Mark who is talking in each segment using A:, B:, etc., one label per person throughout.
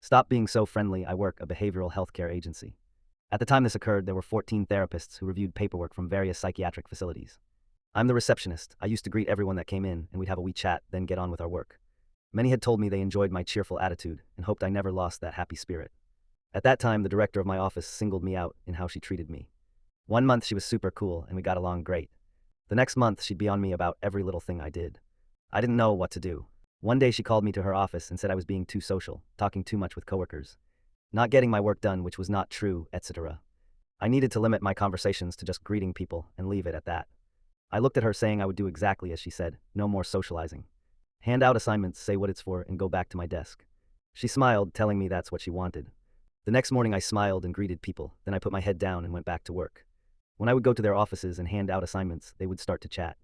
A: Stop being so friendly. I work a behavioral healthcare agency. At the time this occurred, there were 14 therapists who reviewed paperwork from various psychiatric facilities. I'm the receptionist. I used to greet everyone that came in, and we'd have a wee chat, then get on with our work. Many had told me they enjoyed my cheerful attitude and hoped I never lost that happy spirit. At that time, the director of my office singled me out in how she treated me. One month she was super cool and we got along great. The next month she'd be on me about every little thing I did. I didn't know what to do. One day she called me to her office and said I was being too social, talking too much with coworkers, not getting my work done, which was not true, etc. I needed to limit my conversations to just greeting people and leave it at that. I looked at her saying I would do exactly as she said, no more socializing. Hand out assignments, say what it's for, and go back to my desk. She smiled, telling me that's what she wanted. The next morning I smiled and greeted people, then I put my head down and went back to work. When I would go to their offices and hand out assignments, they would start to chat.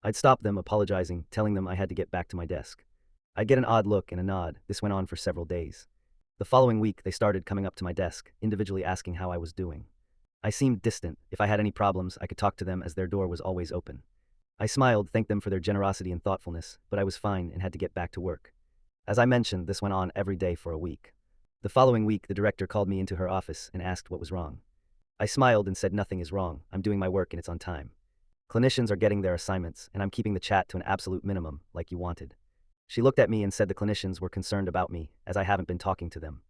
A: I'd stop them, apologizing, telling them I had to get back to my desk. I'd get an odd look and a nod. This went on for several days. The following week, they started coming up to my desk, individually asking how I was doing. I seemed distant. If I had any problems, I could talk to them as their door was always open. I smiled, thanked them for their generosity and thoughtfulness, but I was fine and had to get back to work. As I mentioned, this went on every day for a week. The following week, the director called me into her office and asked what was wrong. I smiled and said nothing is wrong. I'm doing my work and it's on time. Clinicians are getting their assignments, and I'm keeping the chat to an absolute minimum, like you wanted. She looked at me and said the clinicians were concerned about me, as I haven't been talking to them.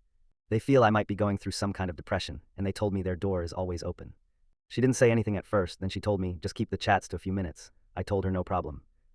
A: They feel I might be going through some kind of depression, and they told me their door is always open. She didn't say anything at first, then she told me, just keep the chats to a few minutes. I told her no problem.